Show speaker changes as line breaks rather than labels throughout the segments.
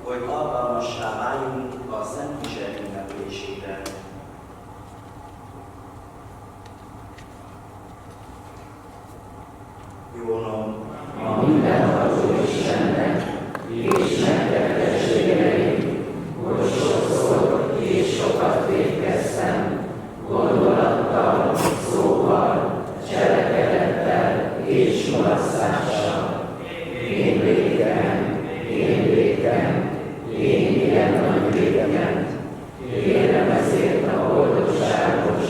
hogy alkalmassá váljunk a Szent Mise ünneplésére. Jónom
a mindenható Istennek és nektek testvéreim, hogy sokszor és sokat vétkeztem, gondolattal, szóval, cselekedettel és mulasztással. Én vétkem, én igen nagy vétkem. Kérem ezért a boldogságos,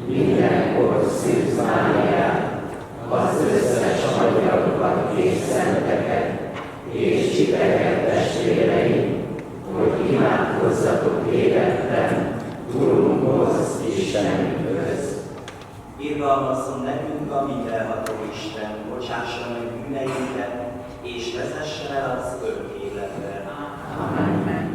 mindenkor Szűz Máriát, az összes magyarakat és szenteket, és titeket testvéreim, hogy imádkozzatok éretlen Urunkhoz, Istenünkhöz.
Irgalmazzon nekünk a mindenható Isten, bocsássa meg bűneinket, és vezessen el az örök életre.
Amen.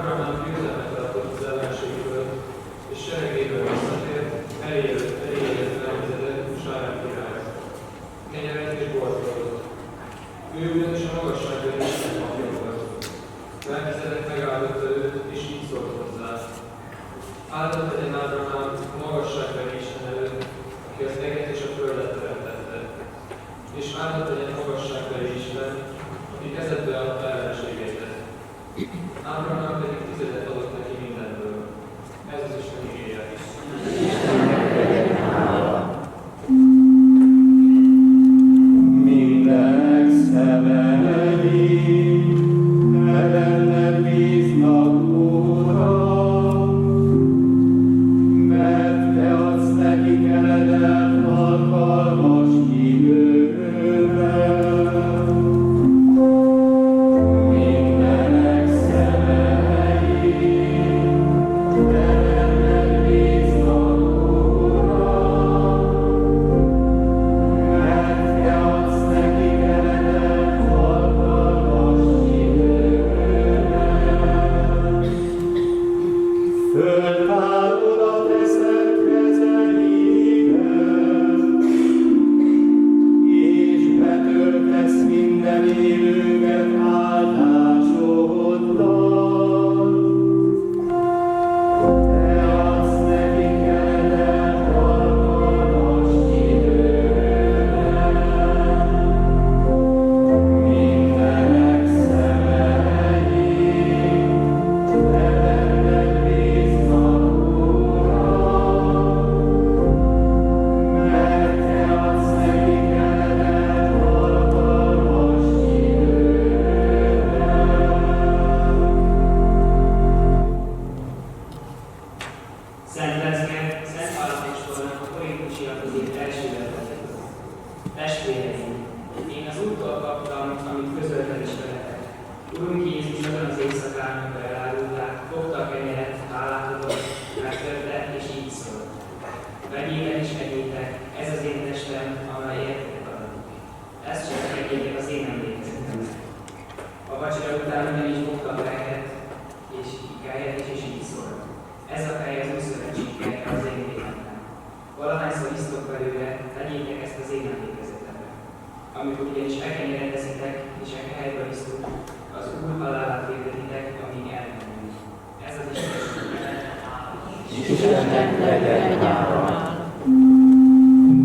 Ábrahám győzelmet tartott az ellenségről, és seregéből visszatért, elégedett elvezetett Sárán királyt. Kenyeret és bort adott. Ő ugyanis a magasságban Isten apja volt. Melkisedek megáldotta őt, és így szólt hozzá. Áldott legyen Ábrahám a magasságban Isten előtt, aki az eget és a földet teremtette. És áldott legyen magasságban Isten, aki kezedbe adta ellenségeidet. Ábrahám pedig 10 adott neki mindenből. Ez az Isten igéje.
Mindenek szemei benned bíznak, Uram, mert te adsz nekik eledet alkalmas időben. Mindenek szemei benned bíznak, Uram, mert te adsz nekik eledet alkalmas időben. Föltárod a teszed kezeiben, és betöltesz minden élőket áldásoddal. Te adsz nekik eledet alkalmas időben. Mindenek szemei benned bíznak, Uram, mert te adsz nekik eledet alkalmas
Szent Lesznek, Szent Pálapostolnak a korintusiak az év első leveletét. Testvéreim, én az Úrtól kaptam, amit közöltem is veletek. Urunk Jézus azon az éjszakán, amikor elárulták, fogta a kenyeret, hálát adott, megtörte, és így szólt. Vegyétek és egyétek, ez az én testem, amely értetek adatik. Ezt csak tegyétek az én emlékezetemre. A vacsora után ugyanis fogta a fejet, és így szólt. Ez a fej az új szövetség feje az én vélemben. Valahányszor isztok belőle, tegyétek ezt az én emlékezetemre. Amikor ugyanis fekenyeret teszitek, és a helyben isztok, az Úr halálát hirdetitek, amíg elmegyünk. Ez az
Istennek legyen hála.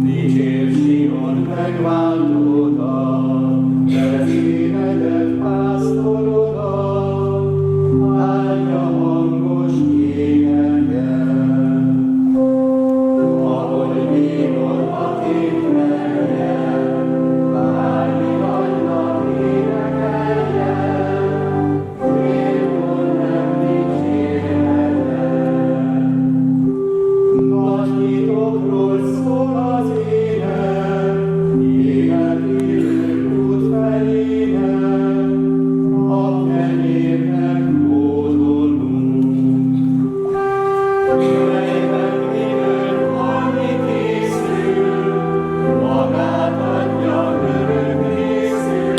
Dicsérj Sion megváltódat, vezéredet pásztorodat, állja hangos éneket. Ahogy bírod a tétrennyel, bármi nagynak énekeljen, félkor nem dicsérheted. Nagy titokról szól az ének, élet élő út felének, a kenyérnek hódolunk. Melyben minőt halni készül, magát adja örök részül,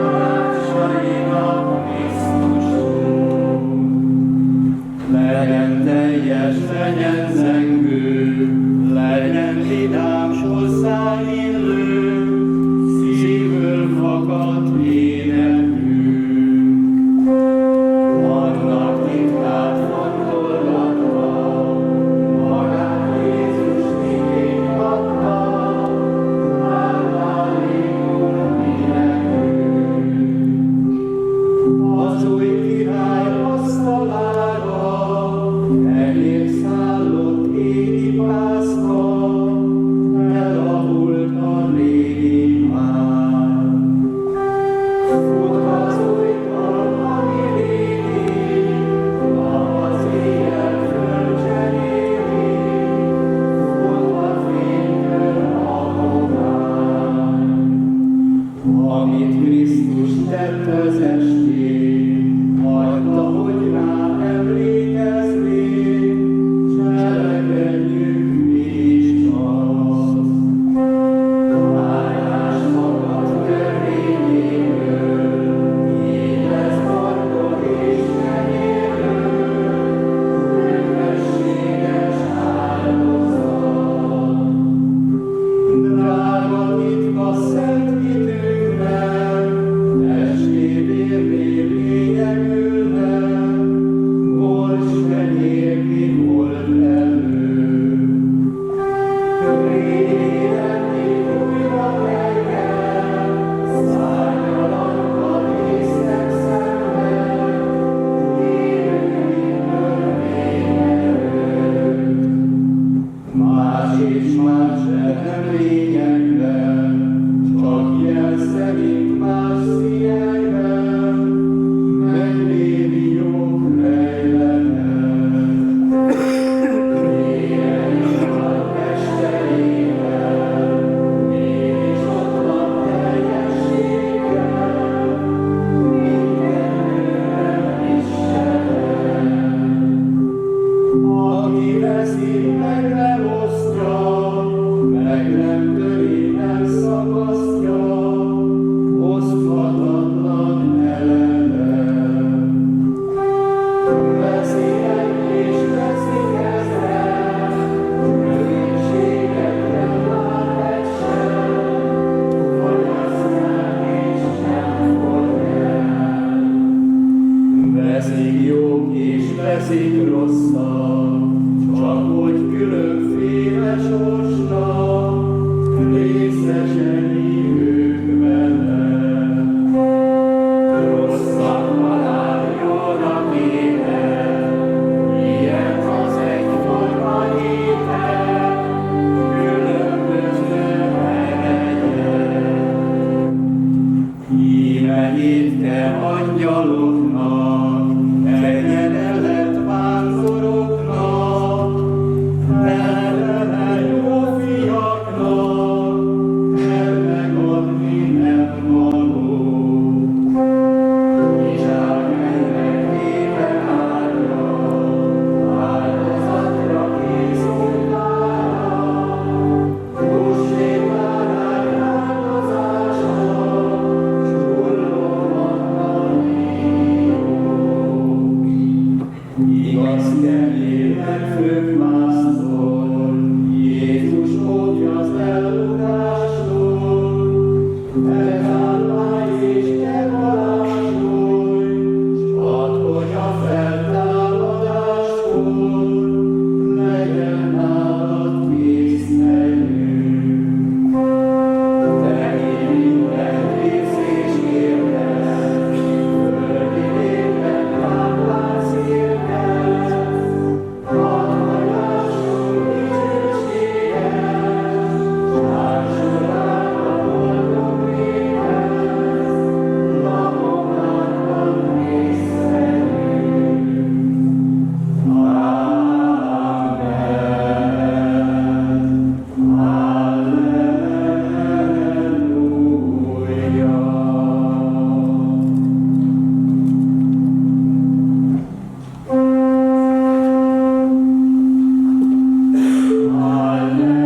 társainak Krisztusunk. Legyen teljes, legyen zengő, legyen vidám, hozzáillő, szívből fakadt énekünk. Annak titkát fontolgatva, magát Jézus miképp adta, áldálékul mi nekünk. Az új király asztalára, elér szállott veszik jók és veszik rosszak, csak hogy különféle sorsnak részesei ők vele. Rosszak haláljóra étel, ilyen az egyforma étel, különböző eregyen. Íme étke angyaloknak, egyenlet vándoroknak, eleve jó fiaknak, megadni nem való. Izsák mennek éve árra, áldozatra készültára, húsvétvárány áldozása, s hullóan a hírók. Igaz kemény megfőbb pásztor, Jézus óvja az ellopástól, megállvány és te varázsolj, s add, hogy a feltámadáskor legyen nálad készhelyünk. Te minden rész és érted, földi népet táplálsz érted, hadd hallgassunk dicsőséget, s társul rád a boldog néphez, lakomátban részszerünk. Amen. Halleluja.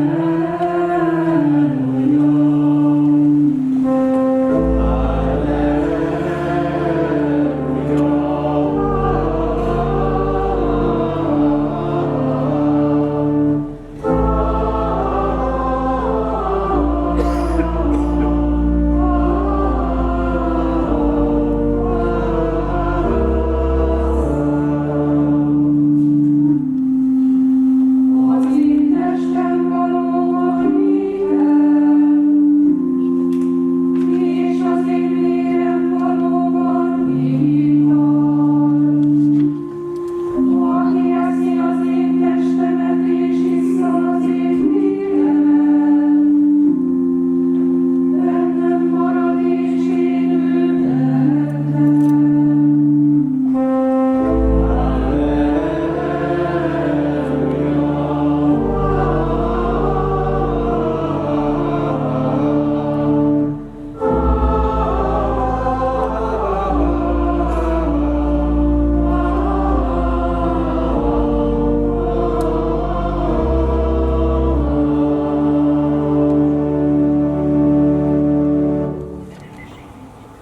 Az én testem valóban hitem, és az én vérem valóban ital. Aki eszi az én testemet és issza az én véremet, bennem marad és én bennem.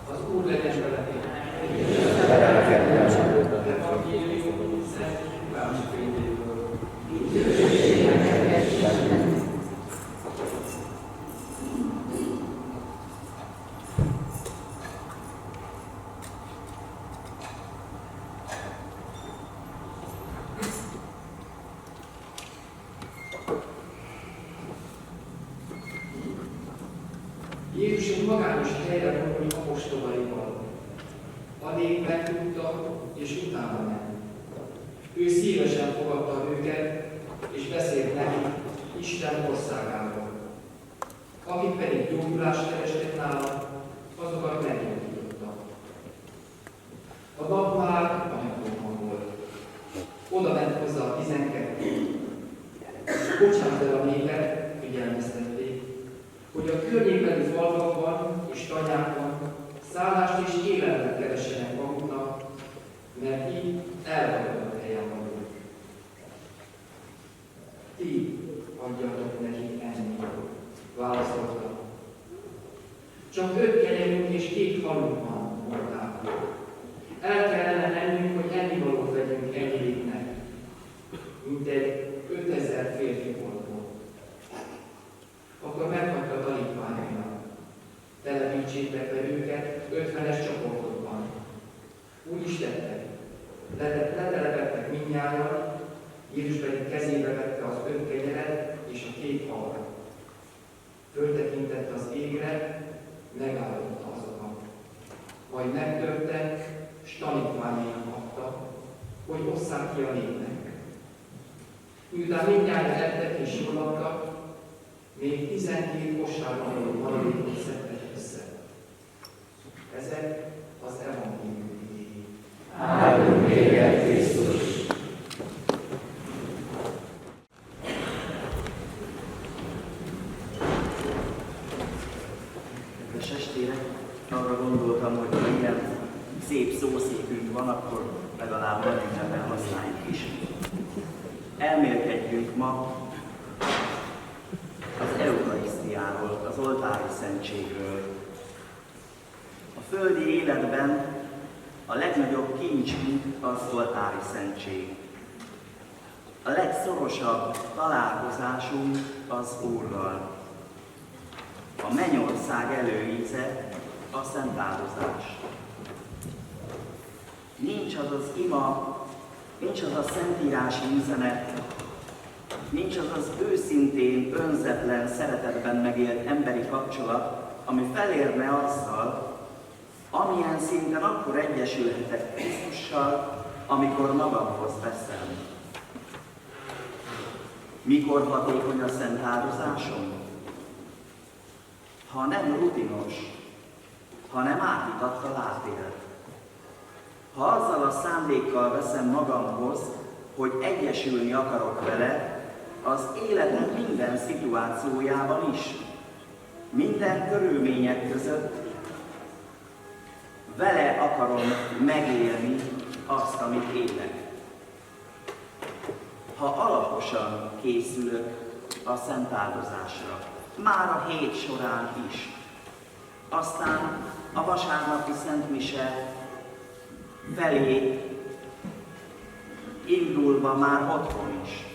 Az Úr legyen veletek. Evangélium Szent Lukács könyvéből. Jézus egy magányos helyre vonult apostolaival. A nép megtudta és utána ment. Ő szívesen fogadta őket, és beszélt nekik Isten országáról. Akik pedig gyógyulást kerestek nála, azokat meggyógyította. A nap már anyagokban volt. Oda ment hozzá a 12, és bocsánat el a népet, figyelmeztették, hogy a környékbeli falvakban és tanyákon szállást és élelmet keressenek maguknak, mert így elragadott helyen vagyunk. Ti adjatok neki enni, válaszolta. Csak 5 kenyerünk és 2 halunk van, mondták. El kellene ennünk, hogy ennivalót vegyünk ennyi népnek. Mintegy 5000 férfi volt. Akkor meghagyta a tanítványainak. Telepítsétek be őket 50-es csoportokban. Úgy is tettek.
Letelepedtek mindnyájan, Jézus pedig kezébe vette az 5 kenyeret és a 2 halat. Föltekintett az égre, megáldotta azokat. Majd megtörte, s tanítványainak adta, hogy osszák ki a népnek. Miután mindnyájan ettek és jól laktak, még 12 kosárban maradékot szedtek össze. Ezek az evangélium igéi.
Áldunk téged, Krisztus!
Kedves testvérek, arra gondoltam, hogy ha ilyen szép szószékünk van, akkor legalább valamiben használjuk is. Elmélkedjünk ma az eukarisztiáról, az oltári szentségről. A földi életben a legnagyobb kincsünk az oltári szentség. A legszorosabb találkozásunk az Úrral. A mennyország előíze a szentáldozás. Nincs az az ima, nincs az a szentírási üzenet, nincs az az őszintén, önzetlen, szeretetben megélt emberi kapcsolat, ami felérne azzal, amilyen szinten akkor egyesülhetek Krisztussal, amikor magamhoz veszem. Mikor hatékony a szent áldozásom? Ha nem rutinos, hanem átitatta átélt. Ha azzal a szándékkal veszem magamhoz, hogy egyesülni akarok vele, az életem minden szituációjában is, minden körülmények között, vele akarom megélni azt, amit élek. Ha alaposan készülök a szentáldozásra, már a hét során is, aztán a vasárnapi szentmise felé indulva már otthon is,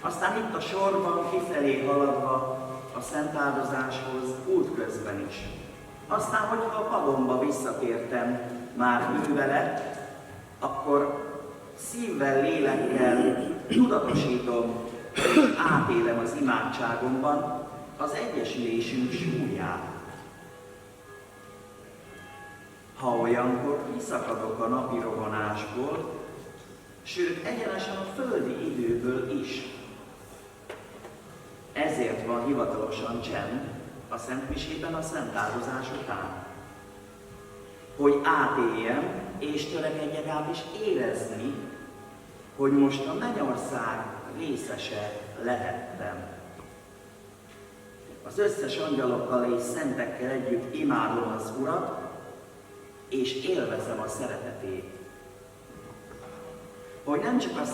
aztán itt a sorban kifelé haladva a szentáldozáshoz útközben is. Aztán, hogyha a padomba visszatértem már művele, akkor szívvel, lélekkel tudatosítom és átélem az imádságomban az egyesülésünk súlyát. Ha olyankor kiszakadok a napi rohanásból, sőt egyenesen a földi időből is. Ezért van hivatalosan csend a szentmisében a szentáldozás után. Hogy átéljem és törekedjek át is érezni, hogy most a mennyország részese lehettem. Az összes angyalokkal és szentekkel együtt imádom az Urat, és élvezem a szeretetét. Hogy nem csak a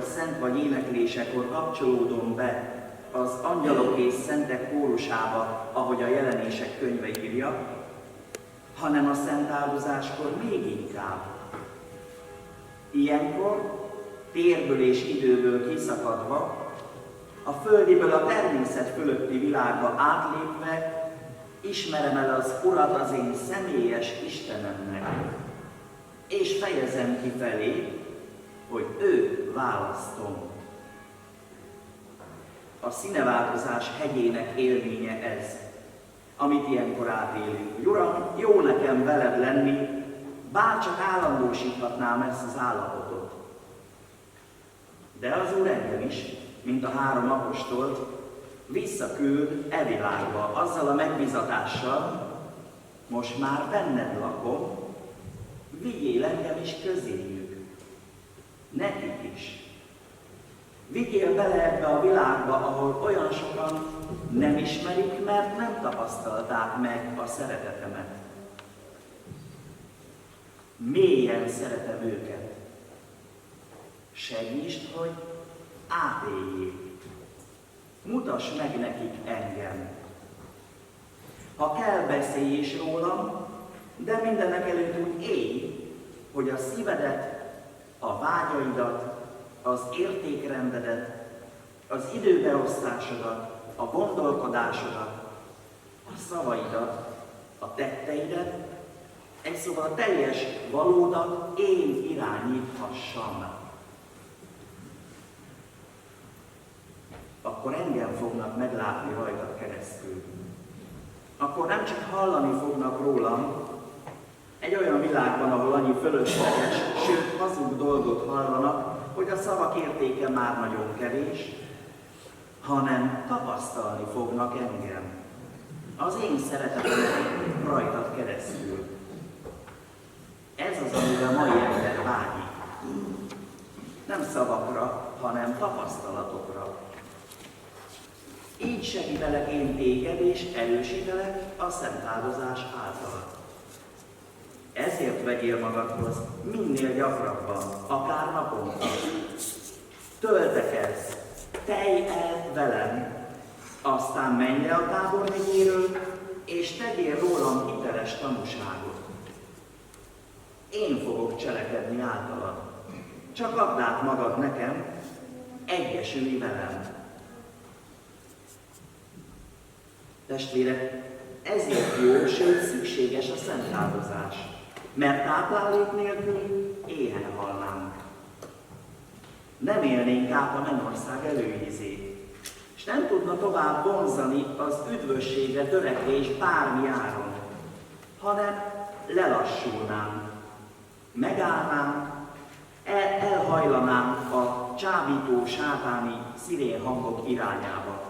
szent vagy éneklésekor kapcsolódom be az angyalok és szentek kórusába, ahogy a Jelenések könyve írja, hanem a szentáldozáskor még inkább. Ilyenkor, térből és időből kiszakadva, a földiből a természet fölötti világba átlépve, ismerem el az Urat az én személyes Istenemnek, és fejezem ki felé, hogy őt választom. A színeváltozás hegyének élménye ez, amit ilyenkor átélünk. Uram, jó nekem veled lenni, bárcsak állandósíthatnám ezt az állapotot. De az Úr engem is, mint a 3 apostolt, visszaküld e világba azzal a megbizatással, most már benned lakom, vigyél engem is közéjük, nekik is. Vigyél bele ebbe a világba, ahol olyan sokan nem ismerik, mert nem tapasztalták meg a szeretetemet. Mélyen szeretem őket. Segítsd, hogy átéljék. Mutass meg nekik engem. Ha kell, beszélj is rólam, de mindenek előtt úgy élj, hogy a szívedet, a vágyaidat, az értékrendedet, az időbeosztásodat, a gondolkodásodat, a szavaidat, a tetteidet, egy szóval a teljes valódat én irányítom. fognak meglátni rajtad keresztül. Akkor nem csak hallani fognak rólam, egy olyan világban, ahol annyi fölösleges, sőt hazug dolgot hallanak, hogy a szavak értéke már nagyon kevés, hanem tapasztalni fognak engem, az én szeretetemet rajtad keresztül. Ez az, amire a mai ember vágyik. Nem szavakra, hanem tapasztalatokra. Így segítelek én téged, és erősítelek a szent áldozás által. Ezért vegyél magadhoz minél gyakrabban, akár naponta. Töltekezz, telj el velem, aztán menj le a táborhegyéről, és tegyél rólam hiteles tanúságot. Én fogok cselekedni általad. Csak add át magad nekem, egyesülj velem. Testvérek, ezért jó, sőt szükséges a szent áldozás, mert táplálék nélkül éhen halnánk. Nem élnénk át a mennyország előízét, és nem tudna tovább vonzani az üdvösségre törekvés bármi áron, hanem lelassulnánk, megállnánk, elhajlanánk a csábító sátáni szirén hangok irányába,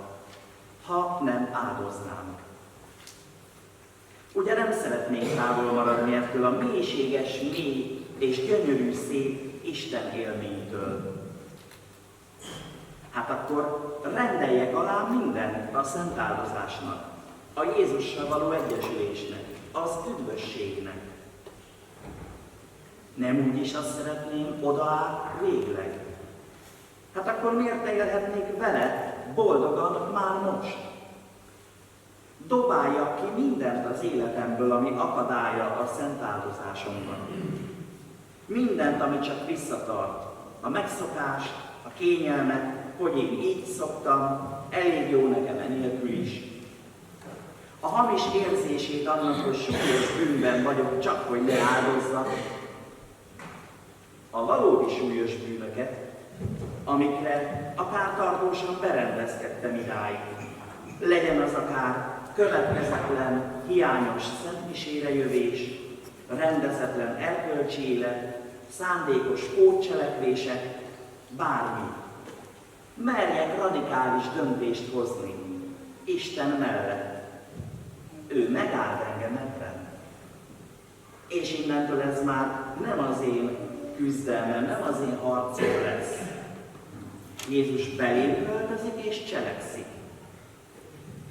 ha nem áldoznánk. Ugye nem szeretnénk távol maradni ettől a mélységes, mély és gyönyörű szép Isten élménytől. Hát akkor rendeljek alá mindent a szent áldozásnak, a Jézussal való egyesülésnek, az üdvösségnek. Nem úgy is azt szeretném oda át végleg. Hát akkor miért ne élhetnék veled boldogan már most? Dobáljak ki mindent az életemből, ami akadálya a szent áldozásomban. Mindent, ami csak visszatart. A megszokást, a kényelmet, hogy én így szoktam, elég jó nekem enélkül is. A hamis érzését annak, hogy súlyos bűnben vagyok, csak hogy ne áldozzak. A valódi súlyos bűnöket, amikre akár tartósan berendezkedtem idáig. Legyen az akár következetlen, hiányos szentmisére jövés, rendezetlen erkölcsi élet, szándékos pótcselekvések, bármi. Merjek radikális döntést hozni Isten mellett. Ő megáld engem ebben. És innentől ez már nem az én küzdelmem, nem az én harcom lesz. Jézus belém költözik és cselekszik.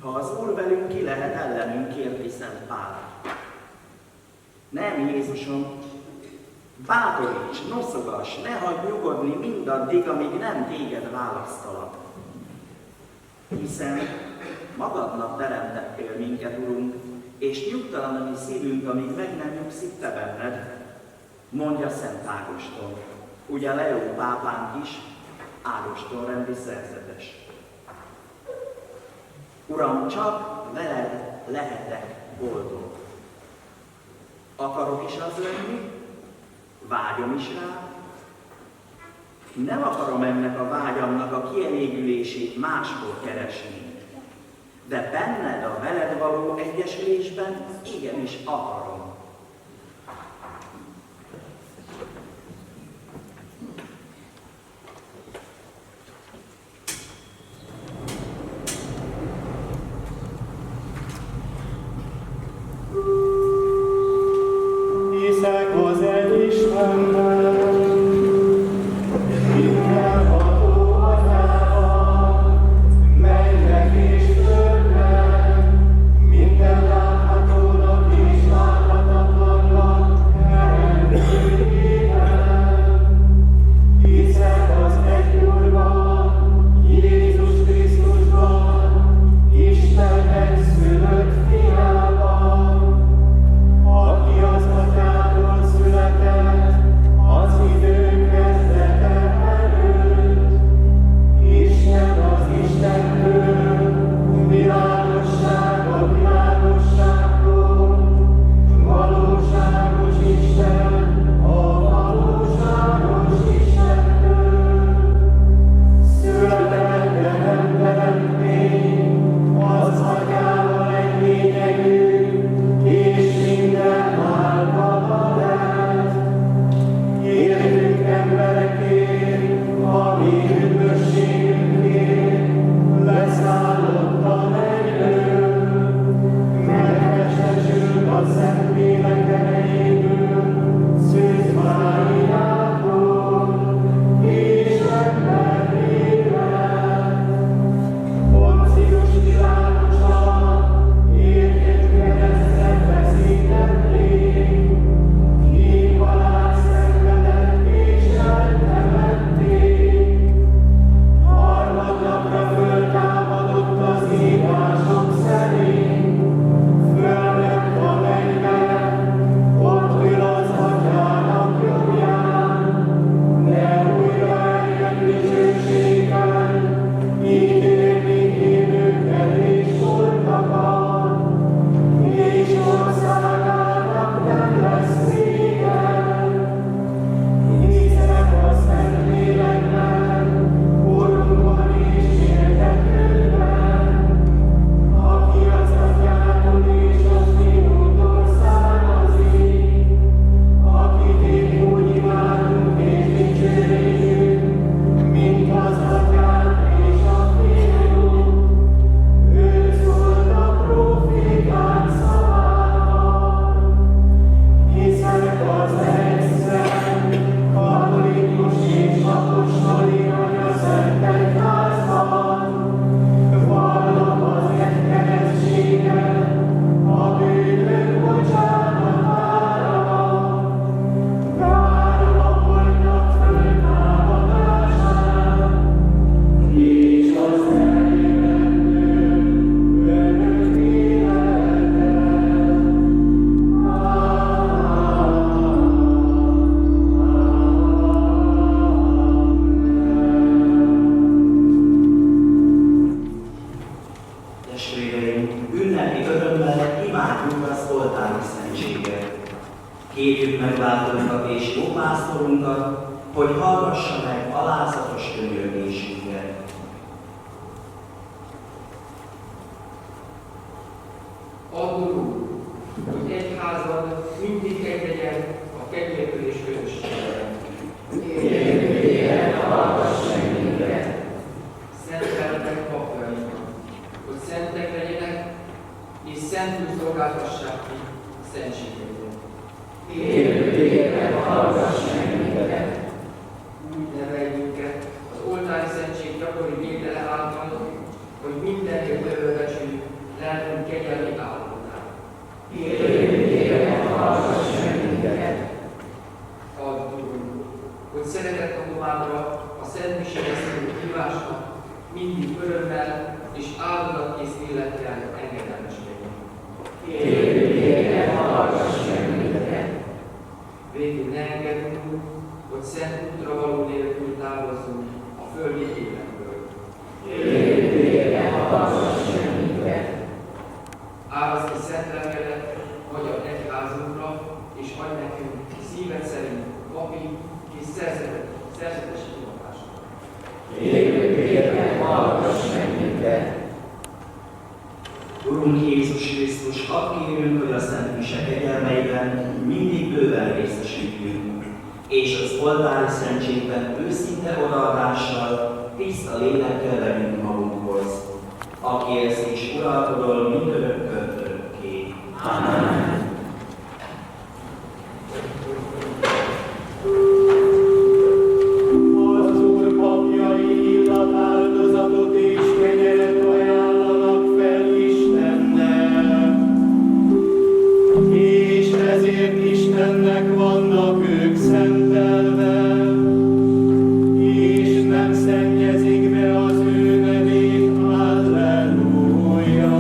Ha az Úr velünk, ki lehet ellenünk, kérdi Szent Pál. Nem, Jézusom, bátoríts, noszogass, ne hagyd nyugodni mindaddig, amíg nem téged választalak. Hiszen magadnak teremtettél minket, Urunk, és nyugtalan a mi szívünk, amíg meg nem nyugszik te benned, mondja Szent Ágoston. Ugye Leó pápánk is Ágoston rendi szerzetes. Uram, csak veled lehetek boldog. Akarok is az lenni, vágyom is rá. Nem akarom ennek a vágyamnak a kielégülését máshol keresni, de benned a veled való egyesülésben igenis akarom.
Hiszek az egy Istenben, mindenható Atyában, mennek és földnek, minden láthatónak és láthatónak.
hogy hallgassa meg alázatos könyörgésünket.
Add, Urunk, hogy egyházad mindig egy legyen a kegyelmből és közösségben.
Éljen, hallgass meg minket!
Szenteltek papjainknak, hogy szentek legyenek, és szentül szolgáltassák ki a szentségeidet.
Éljen, hallgass meg minket!
Úgy nevelj minket az oltári szentség gyakori vétele által, hogy mindenért örömbecsüljük lelkünk kegyelmi állapotát.
Éljen, hallgass meg minket!
Add, Urunk, hogy szeretett adományra a Szent Misére szóló hívásnak mindig örömmel és áldozatkész lélekkel engedelmeskedjünk.
Éljen, hallgass meg minket!
Végül ne engedd, Urunk, hogy szent útra való nélkül távozzunk a földi életből.
Éljen, hallgass meg minket!
Árazd ki szent lelkedet magyar egyházunkra, és adj nekünk szíved szerint papi és szerzetes hivatást.
Éljen, hallgass meg minket!
Urunk Jézus Krisztus, hadd kérünk, hogy a Szent Mise kegyelmeiben mindig bőven részesüljünk, és az oltári szentségben őszinte odaadással, tiszta lélekkel vegyünk magunkhoz, aki élsz és uralkodol mindörökkön örökké. Amen.
Az Úr papjai illat áldozatot és kenyeret ajánlanak fel Istennek, és ezért Istennek vannak ők szentelve, és nem szennyezik be az ő nevét. Halleluja!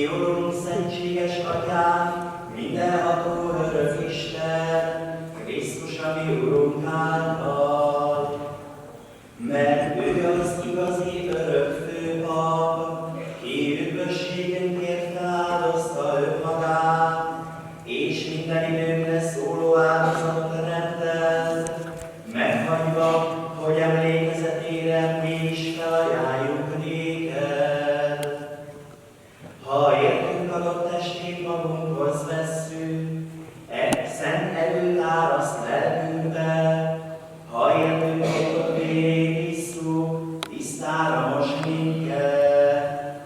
Mi Urunk, szentséges Atyánk, mindenható örök Isten, Krisztus, a mi Urunk által, mert ő az igazi örök főpap, ki üdvösségünkért feláldozta önmagát, és minden időnkre szóló áldozatot rendelt, meghagyva, hogy emlékezetére mi is felajánljuk néked. Ha értünk adott testét magunkhoz vesszük, szent erőt áraszt lelkünkbe, ha értünk adott vérét isszuk, tisztára most minket.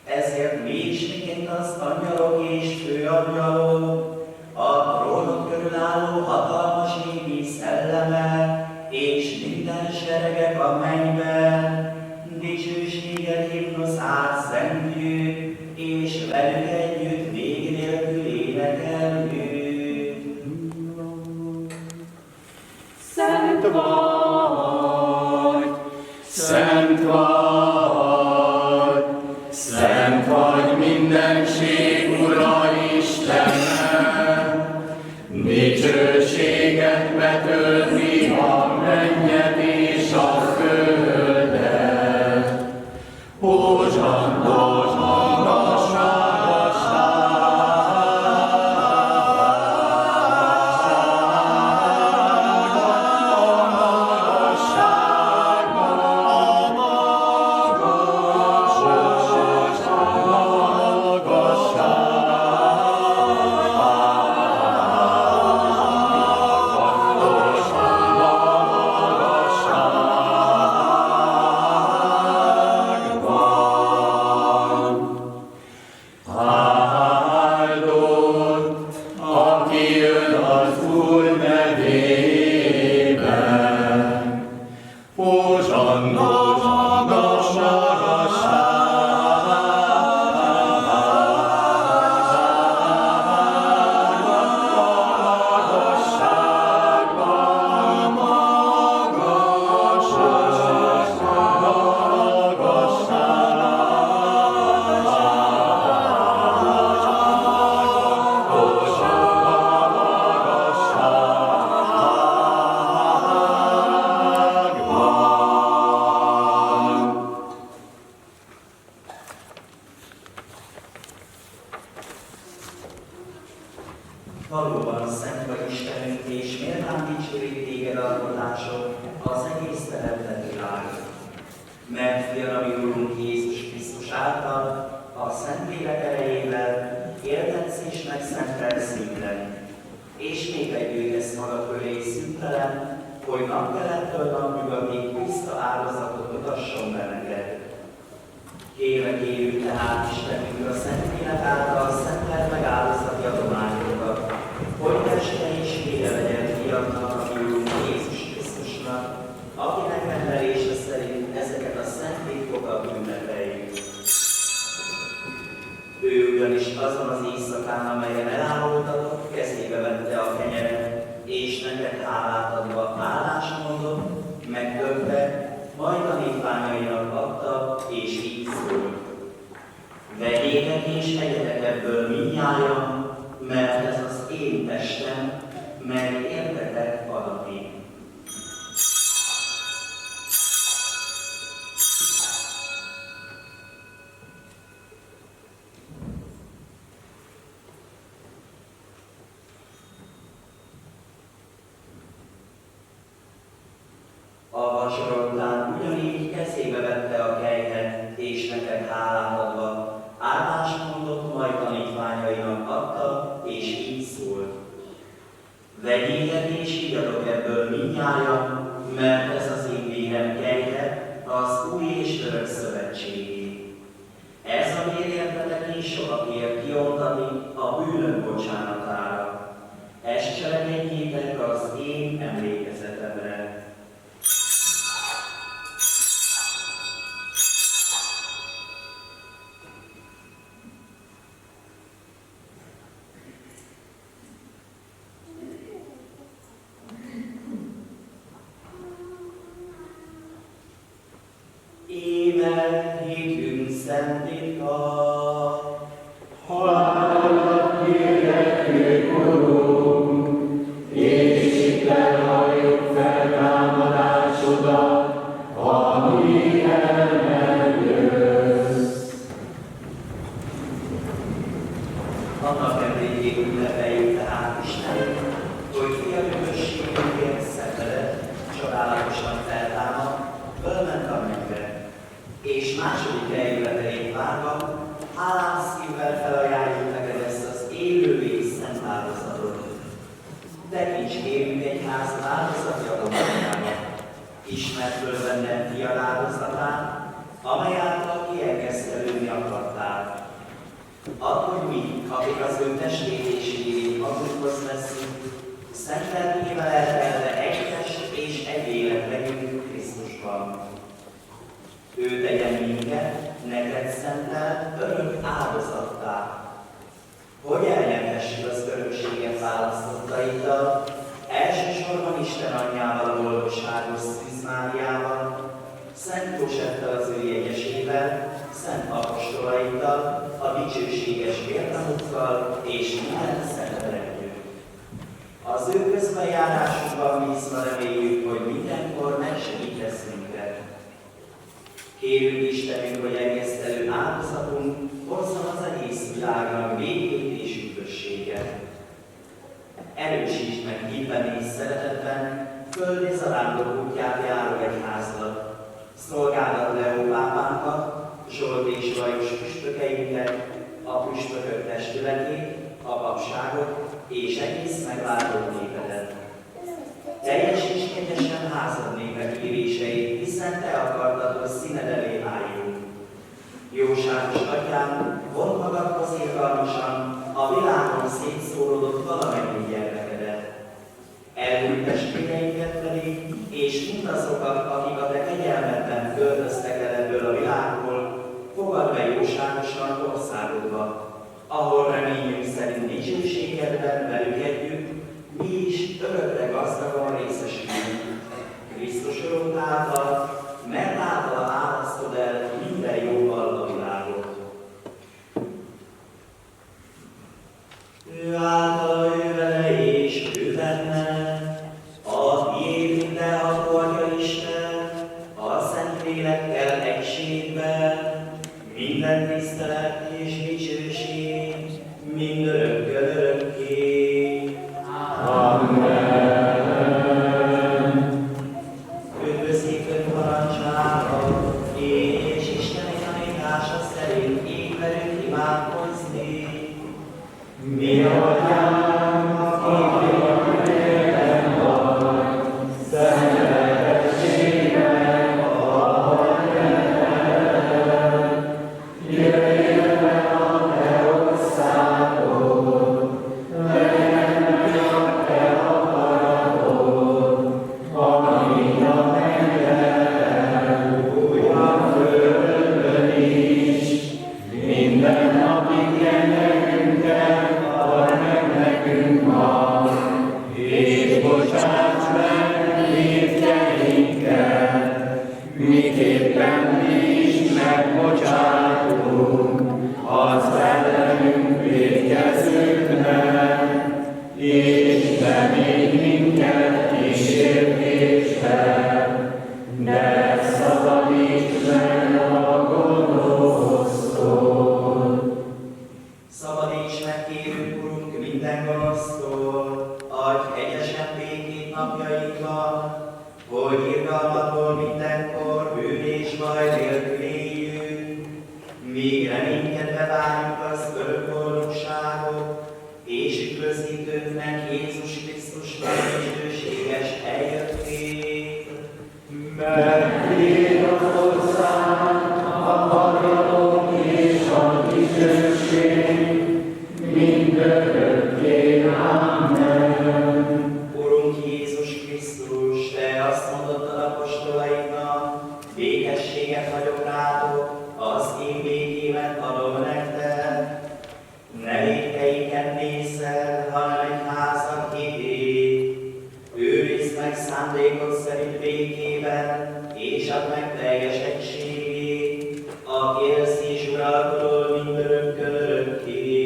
Ezért mi is, miként az angyalok és főangyalok, a trónok körül álló hatalmas égi szellemek, és minden seregek a mennyben, dicsőséget himnusz átszentjük, és velük együtt vég nélkül énekeljük.
Szent vagy,
Szent vagy, szent vagy mindenség Ura Istenem, dicsőséget betölti a mennyet és a földet. Hózsanna,
Valóban szent vagy Istenünk, és méltán dicsőít téged alkotásod az egész teremtett világ. Mert fiad, ami Urunk Jézus Krisztus által, a Szentlélek erejével éltetsz és megszentelsz minden. És még egy gyűjtesz magad köré szüntelen, hogy napkelettől napnyugatig tiszta áldozatot mutasson be neked. Kérjük tehát Istenünk a Szentlélek által szentelt meg áldozati adományokat, hogy teste és vére legyen fiadnak, a mi Urunk Jézus Krisztusnak, akinek rendelése szerint ezeket a szent titkokat ünnepeljük. Ő ugyanis azon az éjszakán, amelyen elállódtatott, kezébe vette a kenyeret, és neked hálát adva állást mondott, megtörte, majd tanítványainak adta, és így szólt. Vegyétek és egyetek ebből mindnyájan, mert ez az én testem, mely értetek adatik. A vacsora után ugyanígy kezébe vette a kejhet, és neked hálát adva, állást mondott, majd tanítványainak adta, és így szólt. Vegyétek és igyatok ebből mindnyájan, mert ez az én vérem kejhet, az új és örök szövetségé. Ez a vér értetek és sokakért kiontani a bűnök bocsánatára. Ezt cselekedjétek az én emlékezetemre. Annak emlékét ünnepeljük tehát Isten, hogy fia üdvösségünkért szenvedett, csodálatosan feltámad, fölment a mennybe, és második eljövetelét várva, hálás szívvel felajánljuk neked ezt az élő és szent áldozatot. Tekints kérünk egyház áldozati adományába, ismert föl benned fiad áldozatát, amely által kielkeztelődni akartál. Add, hogy mi, akik az ő testét és vérét magunkhoz veszünk, szent lelkével eltelve egy test és egy élet legyünk Krisztusban. Ő tegyen minket, neked szentelt, örök áldozattá, hogy elnyerhessük az örökséget választottaiddal, elsősorban Isten anyjával, a boldogságos Szűz Máriával, Szent Józseffel az ő jegyesével, szent apostolaiddal, a dicsőséges vértanukkal és minden szentelekjük. Az ő közbenjárásukban bízva reméljük, hogy mindenkor megsegítesz minket. Kérjük Istenünk, hogy engesztelő áldozatunk hozzon az egész világnak békét és üdvösséget. Erősítsd meg hívben és szeretetben földi zarándok útját járó egyházat, szolgálat Leó pápánkat, Zsolt és Lajos püspökeinket, a püspökök testületét, a papságot és egész megváltó népedet. Teljesíts kegyesen házad népek kéréseit, hiszen te akartad, hogy színed elé álljunk. Jóságos atyám, vond magadhoz irgalmasan a világon szétszóródott valamennyi gyermekedet. Elhűlt testvéreinket pedig, és mindazokat, akik a te kegyelmedben költöztek el ebből a világból, fogadd be jóságosan országodba, ahol reményünk szerint dicsőségedben velük együtt, mi is örökre gazdagon részesülünk. Krisztus Urunk által, mert általa árasztod el minden jóval a világot. Ő által, ő vele és ő benne, a tiéd mindenható Atya Isten, a Szent Lélekkel egységben, minden tisztelet és dicsőség, mindörökkön örökké.
Amen.
Üdvözítőn parancsára, és Isteni tanítása szerint így velünk imádkozni. Mi atyánk, aki a mennyben vagy, szenteltessége a neved. Jöjjön el a te országod, legyen meg a te akaratod, amint a mennyben, úgy a földön is. Mindennapi kenyerünket add meg nekünk ma, és bocsáss meg vétkeinket, miképpen mi is megbocsátunk az ellenünk vétkezőknek, és ne védj minket kísértésbe, de szabadíts meg a gonosztól. Szabadíts meg, kérünk, Urunk, minden gonosztól, adj kegyesen békét napjainkban, hogy irgalmatból mindenkor bűn és baj nélkül éljünk, míg reménykedve várjuk az örök boldogságot, és üdvözítőnknek Jézus Krisztusnak dicsőséges eljöttét.
Mert tiéd az ország, a hatalom és a dicsőség, mindörökké. Amen.
Urunk Jézus Krisztus, te azt mondottad apostolaidnak, békességet hagyok rátok, az én békémet adom nektek. Ne vétkeinket nézzel, hanem egy házak hitét. Őrizd meg szándékod szerint békében, és add meg teljes egységét, aki élsz és uralkodol mindörökkön örökké.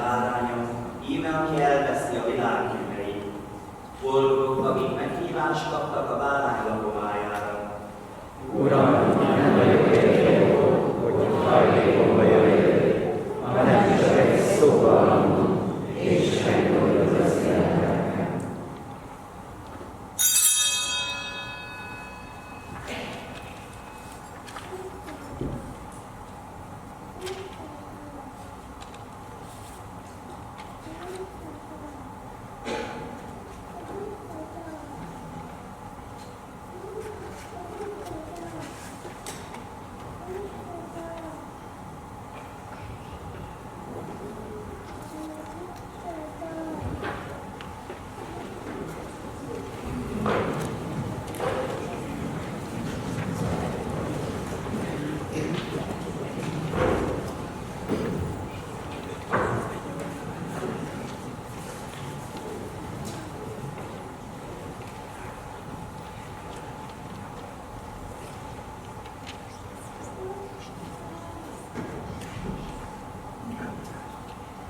báránya, íme, aki elveszi a világ bűneit. Boldogok, akik meghívást kaptak a bárány lakomájára.
Uram, nem vagyok értő, hogy hajlékomba jöjjél, hanem csak egy szóval mondom, és megmondod az életemben.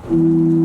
Amen.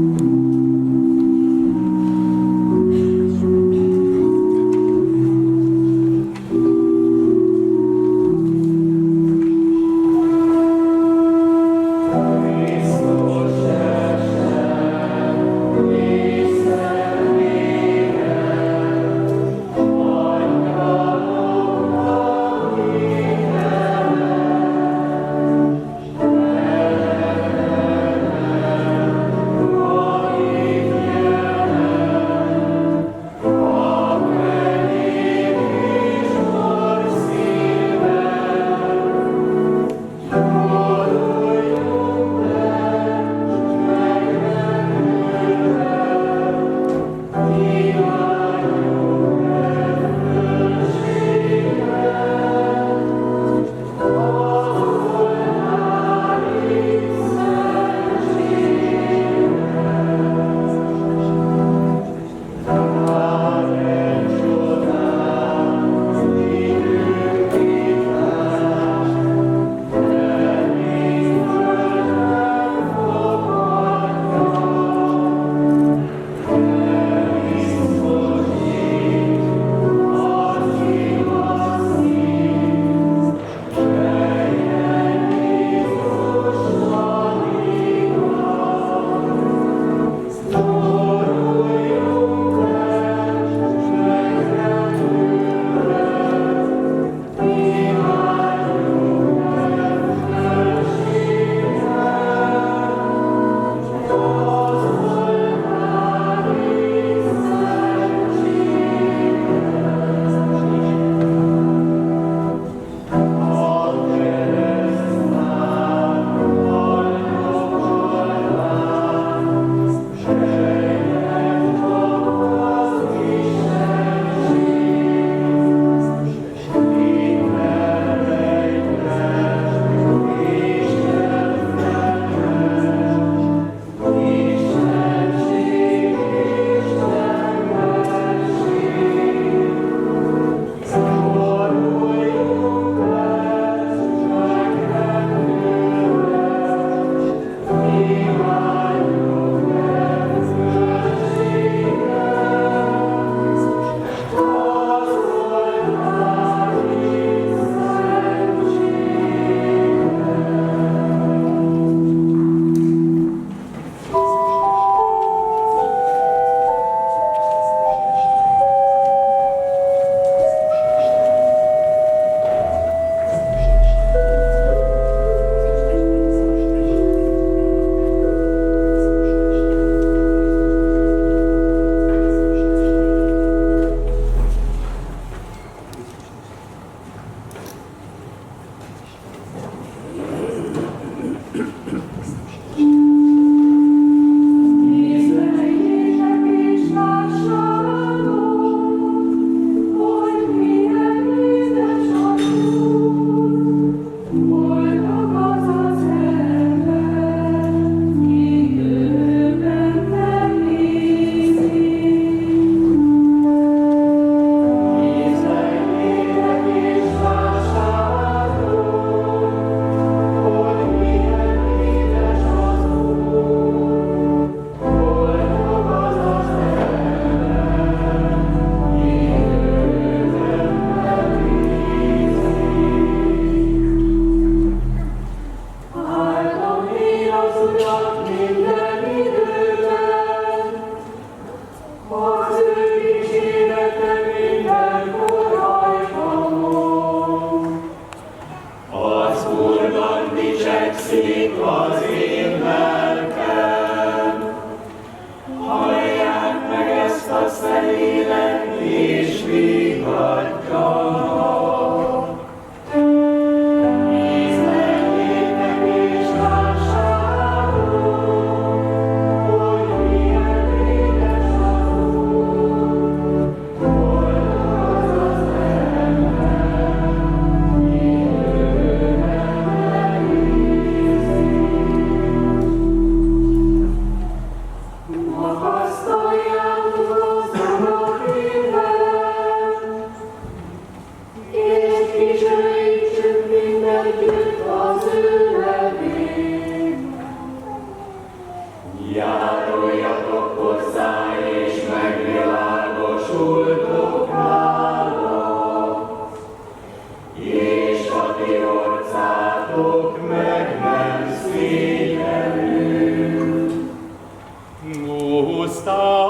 puszta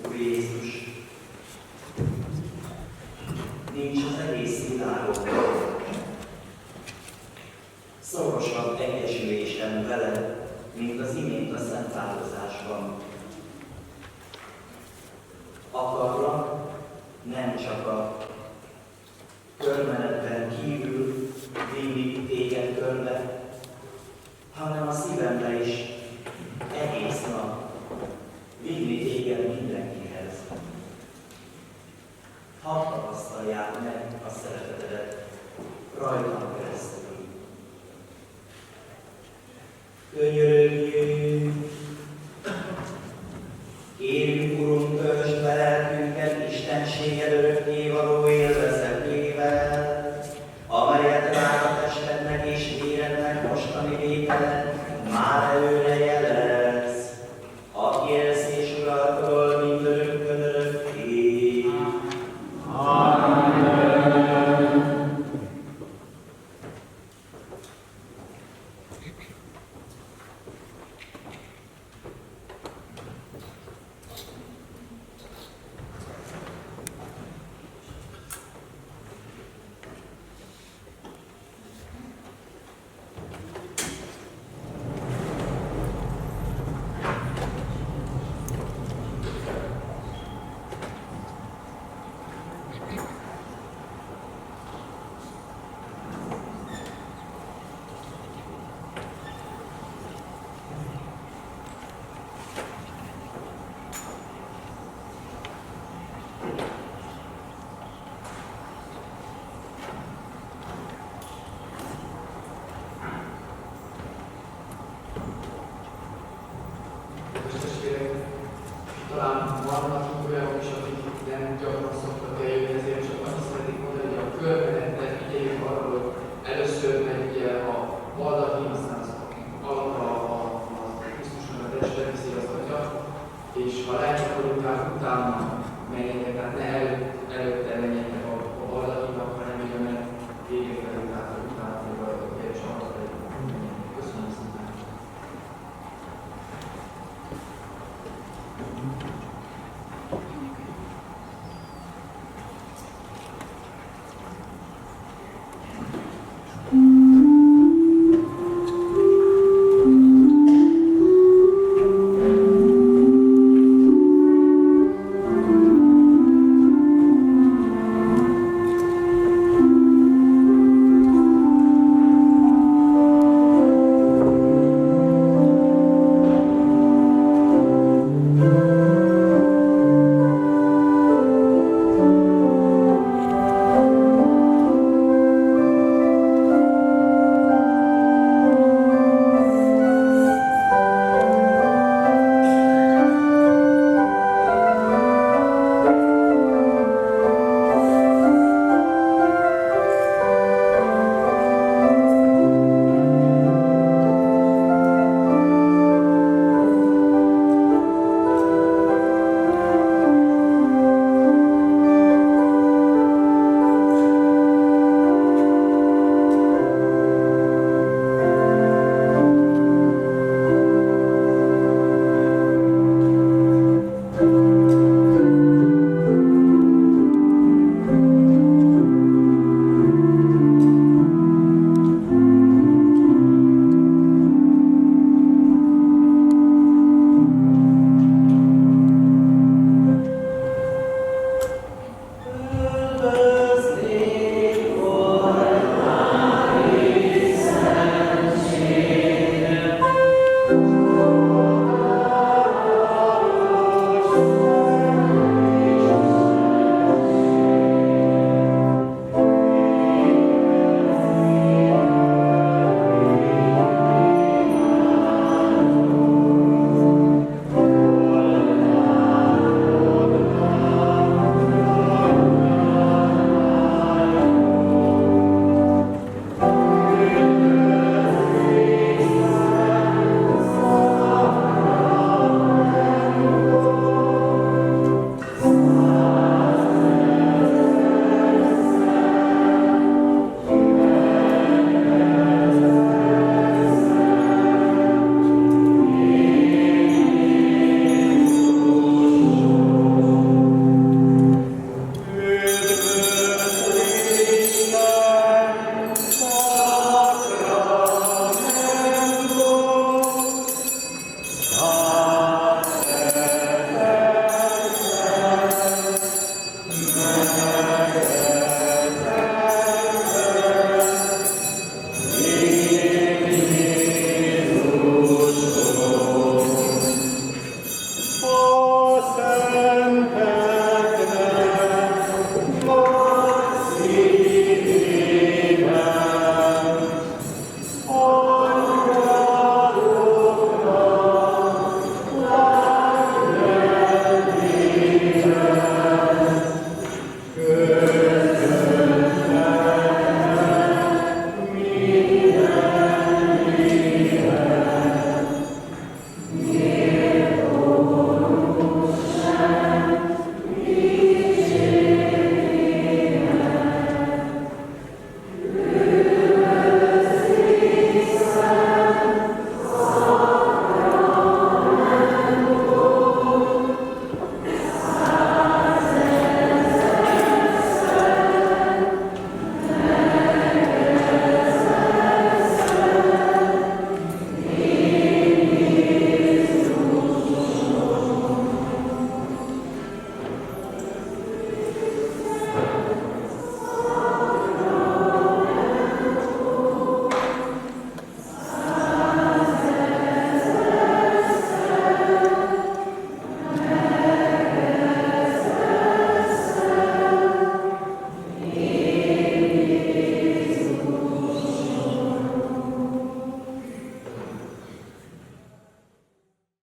Úr Jézus, nincs az egész világon szorosabb egyesülésem vele, mint az imént a szentáldozásban. Akarlak nem csak a körmenetben kívül vinni téged körbe, hanem a szívembe is egész nap vinni téged mindenkihez. Hadd tapasztalják meg a szeretetedet rajtam keresztül. Könyörög